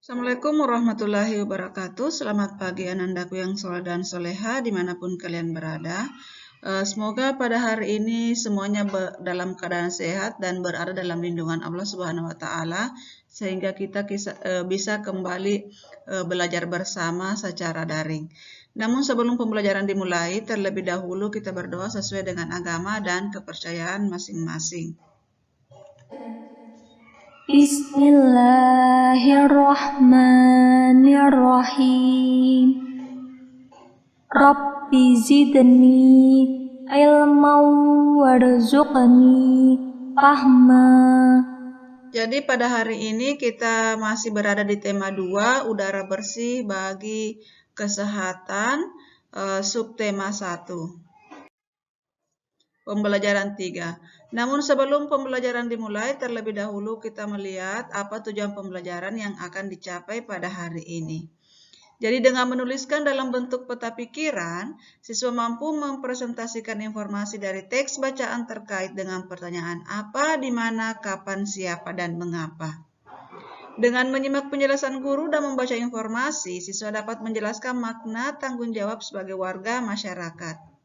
Assalamualaikum warahmatullahi wabarakatuh. Selamat pagi anandaku yang soleh dan soleha dimanapun kalian berada. Semoga pada hari ini semuanya dalam keadaan sehat dan berada dalam lindungan Allah Subhanahu wa Ta'ala, sehingga kita bisa kembali belajar bersama secara daring. Namun sebelum pembelajaran dimulai, terlebih dahulu kita berdoa sesuai dengan agama dan kepercayaan masing-masing. Bismillahirrahmanirrahim. Rabbi zidni ilman warzuqni fahma. Jadi pada hari ini kita masih berada di tema 2, udara bersih bagi kesehatan, subtema 1. Pembelajaran 3. Namun sebelum pembelajaran dimulai, terlebih dahulu kita melihat apa tujuan pembelajaran yang akan dicapai pada hari ini. Jadi dengan menuliskan dalam bentuk peta pikiran, siswa mampu mempresentasikan informasi dari teks bacaan terkait dengan pertanyaan apa, di mana, kapan, siapa, dan mengapa. Dengan menyimak penjelasan guru dan membaca informasi, siswa dapat menjelaskan makna tanggung jawab sebagai warga masyarakat.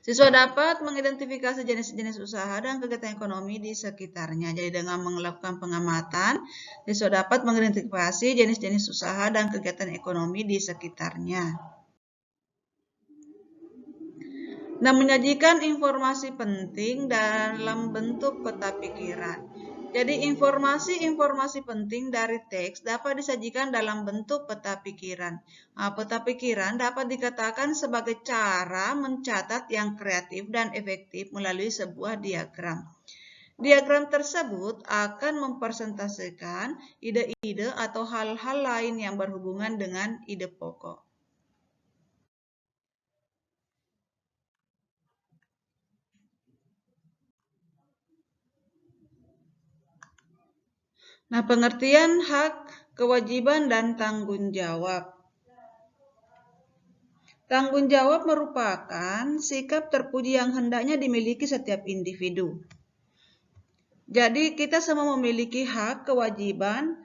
Siswa dapat mengidentifikasi jenis-jenis usaha dan kegiatan ekonomi di sekitarnya. Jadi dengan melakukan pengamatan, siswa dapat mengidentifikasi jenis-jenis usaha dan kegiatan ekonomi di sekitarnya. Nah, menyajikan informasi penting dalam bentuk peta pikiran. Jadi informasi-informasi penting dari teks dapat disajikan dalam bentuk peta pikiran. Nah, peta pikiran dapat dikatakan sebagai cara mencatat yang kreatif dan efektif melalui sebuah diagram. Diagram tersebut akan mempresentasikan ide-ide atau hal-hal lain yang berhubungan dengan ide pokok. Nah, pengertian hak, kewajiban, dan tanggung jawab. Tanggung jawab merupakan sikap terpuji yang hendaknya dimiliki setiap individu. Jadi kita semua memiliki hak, kewajiban,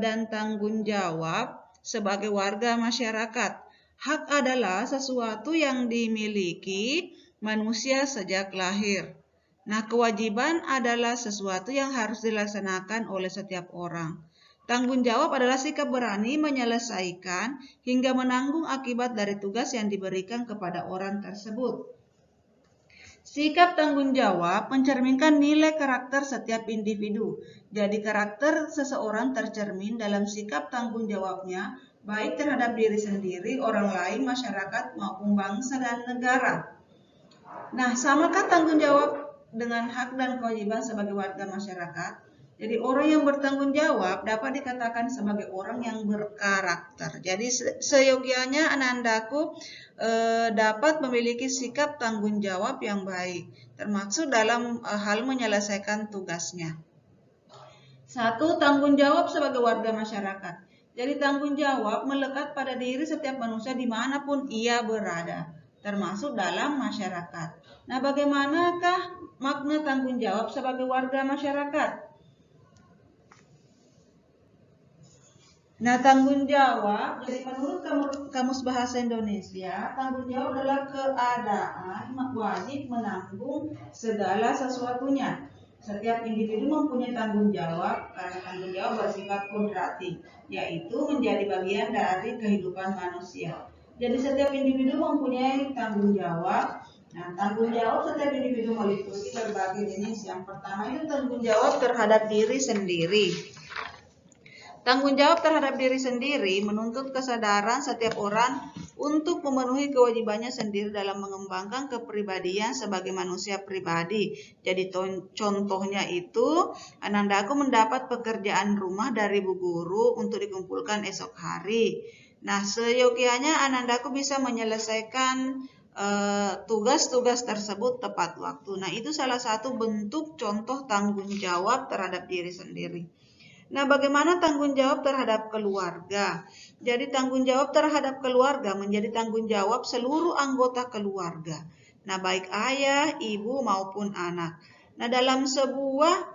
dan tanggung jawab sebagai warga masyarakat. Hak adalah sesuatu yang dimiliki manusia sejak lahir. Nah, kewajiban adalah sesuatu yang harus dilaksanakan oleh setiap orang. Tanggung jawab adalah sikap berani menyelesaikan hingga menanggung akibat dari tugas yang diberikan kepada orang tersebut. Sikap tanggung jawab mencerminkan nilai karakter setiap individu. Jadi karakter seseorang tercermin dalam sikap tanggung jawabnya, baik terhadap diri sendiri, orang lain, masyarakat, maupun bangsa dan negara. Nah, samakah tanggung jawab dengan hak dan kewajiban sebagai warga masyarakat? Jadi orang yang bertanggung jawab dapat dikatakan sebagai orang yang berkarakter. Jadi seyogianya anandaku dapat memiliki sikap tanggung jawab yang baik, termasuk dalam hal menyelesaikan tugasnya. 1. Tanggung jawab sebagai warga masyarakat. Jadi tanggung jawab melekat pada diri setiap manusia dimanapun ia berada, termasuk dalam masyarakat. Nah, bagaimanakah makna tanggung jawab sebagai warga masyarakat? Nah, tanggung jawab, jadi menurut Kamus Bahasa Indonesia, tanggung jawab adalah keadaan wajib menanggung segala sesuatunya. Setiap individu mempunyai tanggung jawab karena tanggung jawab bersifat kodrati, yaitu menjadi bagian dari kehidupan manusia. Jadi setiap individu mempunyai tanggung jawab. Nah, tanggung jawab setiap individu meliputi berbagai jenis. Yang pertama itu tanggung jawab terhadap diri sendiri. Tanggung jawab terhadap diri sendiri menuntut kesadaran setiap orang untuk memenuhi kewajibannya sendiri dalam mengembangkan kepribadian sebagai manusia pribadi. Jadi contohnya itu, anandaku mendapat pekerjaan rumah dari bu guru untuk dikumpulkan esok hari. Nah, seyogianya anandaku bisa menyelesaikan tugas-tugas tersebut tepat waktu. Nah, itu salah satu bentuk contoh tanggung jawab terhadap diri sendiri. Nah, bagaimana tanggung jawab terhadap keluarga? Jadi tanggung jawab terhadap keluarga menjadi tanggung jawab seluruh anggota keluarga. Nah, baik ayah, ibu maupun anak. Nah, dalam sebuah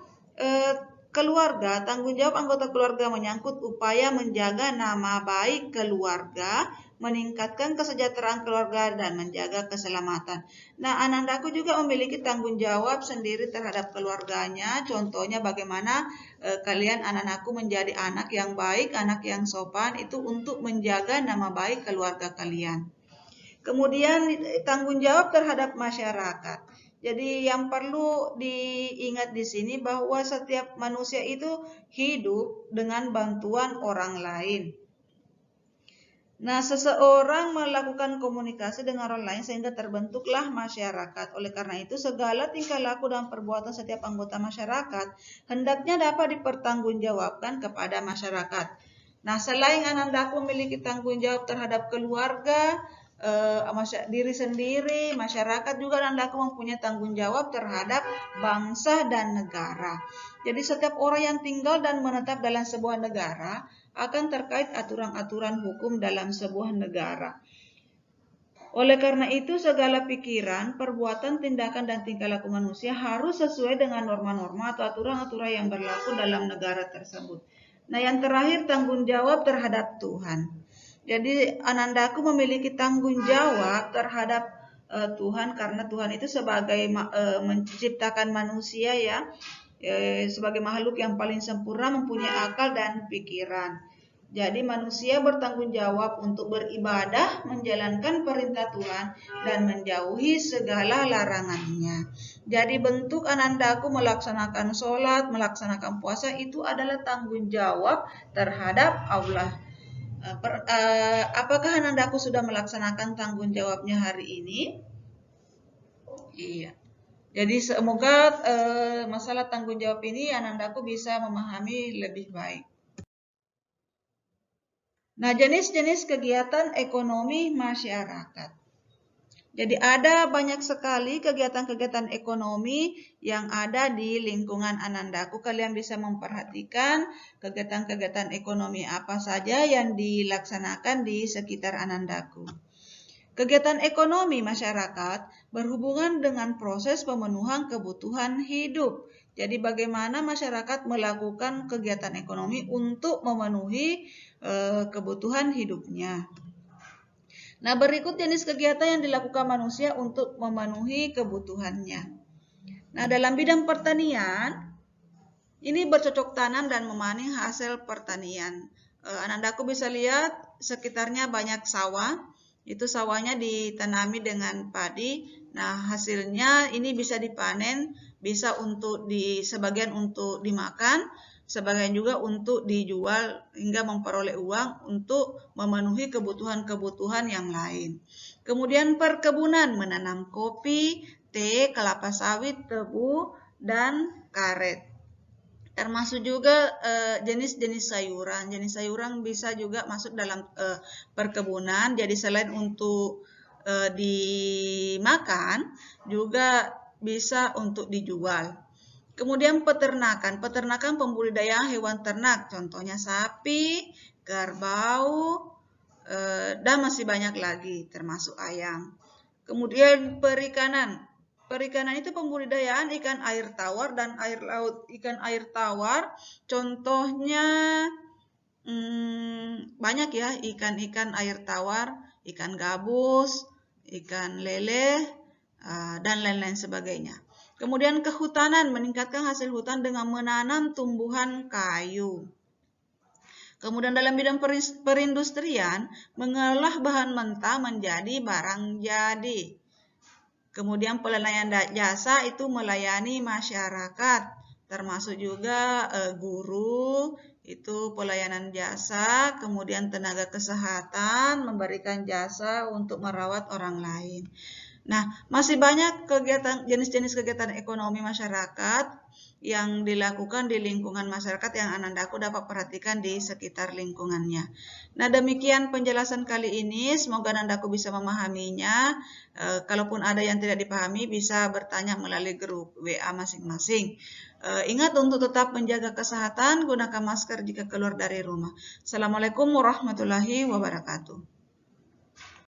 keluarga, tanggung jawab anggota keluarga menyangkut upaya menjaga nama baik keluarga, meningkatkan kesejahteraan keluarga, dan menjaga keselamatan. Nah, anandaku juga memiliki tanggung jawab sendiri terhadap keluarganya. Contohnya bagaimana kalian anak-anakku menjadi anak yang baik, anak yang sopan, itu untuk menjaga nama baik keluarga kalian. Kemudian tanggung jawab terhadap masyarakat. Jadi yang perlu diingat di sini bahwa setiap manusia itu hidup dengan bantuan orang lain. Nah, seseorang melakukan komunikasi dengan orang lain sehingga terbentuklah masyarakat. Oleh karena itu, segala tingkah laku dan perbuatan setiap anggota masyarakat hendaknya dapat dipertanggungjawabkan kepada masyarakat. Nah, selain anandaku memiliki tanggung jawab terhadap keluarga, diri sendiri, masyarakat juga anandaku mempunyai tanggung jawab terhadap bangsa dan negara. Jadi setiap orang yang tinggal dan menetap dalam sebuah negara akan terkait aturan-aturan hukum dalam sebuah negara. Oleh karena itu, segala pikiran, perbuatan, tindakan, dan tingkah laku manusia harus sesuai dengan norma-norma atau aturan-aturan yang berlaku dalam negara tersebut. Nah, yang terakhir, tanggung jawab terhadap Tuhan. Jadi anandaku memiliki tanggung jawab terhadap Tuhan karena Tuhan itu sebagai menciptakan manusia ya, sebagai makhluk yang paling sempurna, mempunyai akal dan pikiran. Jadi manusia bertanggung jawab untuk beribadah, menjalankan perintah Tuhan, dan menjauhi segala larangannya. Jadi bentuk anandaku melaksanakan sholat, melaksanakan puasa itu adalah tanggung jawab terhadap Allah. Apakah anandaku sudah melaksanakan tanggung jawabnya hari ini? Iya. Jadi semoga masalah tanggung jawab ini anandaku bisa memahami lebih baik. Nah, jenis-jenis kegiatan ekonomi masyarakat. Jadi ada banyak sekali kegiatan-kegiatan ekonomi yang ada di lingkungan anandaku. Kalian bisa memperhatikan kegiatan-kegiatan ekonomi apa saja yang dilaksanakan di sekitar anandaku. Kegiatan ekonomi masyarakat berhubungan dengan proses pemenuhan kebutuhan hidup. Jadi bagaimana masyarakat melakukan kegiatan ekonomi untuk memenuhi kebutuhan hidupnya. Nah, berikut jenis kegiatan yang dilakukan manusia untuk memenuhi kebutuhannya. Nah, dalam bidang pertanian, ini bercocok tanam dan memanen hasil pertanian. Anandaku bisa lihat sekitarnya banyak sawah. Itu sawahnya ditanami dengan padi. Nah, hasilnya ini bisa dipanen, bisa untuk sebagian untuk dimakan, sebagian juga untuk dijual hingga memperoleh uang untuk memenuhi kebutuhan-kebutuhan yang lain. Kemudian perkebunan menanam kopi, teh, kelapa sawit, tebu, dan karet. Termasuk juga jenis-jenis sayuran. Jenis sayuran bisa juga masuk dalam perkebunan. Jadi selain untuk dimakan, juga bisa untuk dijual. Kemudian peternakan pembudidayaan hewan ternak, contohnya sapi, kerbau, dan masih banyak lagi termasuk ayam. Kemudian perikanan itu pembudidayaan ikan air tawar dan air laut. Ikan air tawar contohnya banyak ya, ikan-ikan air tawar, ikan gabus, ikan lele, dan lain-lain sebagainya. Kemudian kehutanan, meningkatkan hasil hutan dengan menanam tumbuhan kayu. Kemudian dalam bidang perindustrian, mengolah bahan mentah menjadi barang jadi. Kemudian pelayanan jasa itu melayani masyarakat, termasuk juga guru, itu pelayanan jasa, kemudian tenaga kesehatan, memberikan jasa untuk merawat orang lain. Nah, masih banyak jenis-jenis kegiatan ekonomi masyarakat yang dilakukan di lingkungan masyarakat yang anandaku dapat perhatikan di sekitar lingkungannya. Nah, demikian penjelasan kali ini. Semoga anandaku bisa memahaminya. Kalaupun ada yang tidak dipahami, bisa bertanya melalui grup WA masing-masing. Ingat untuk tetap menjaga kesehatan, gunakan masker jika keluar dari rumah. Assalamualaikum warahmatullahi wabarakatuh.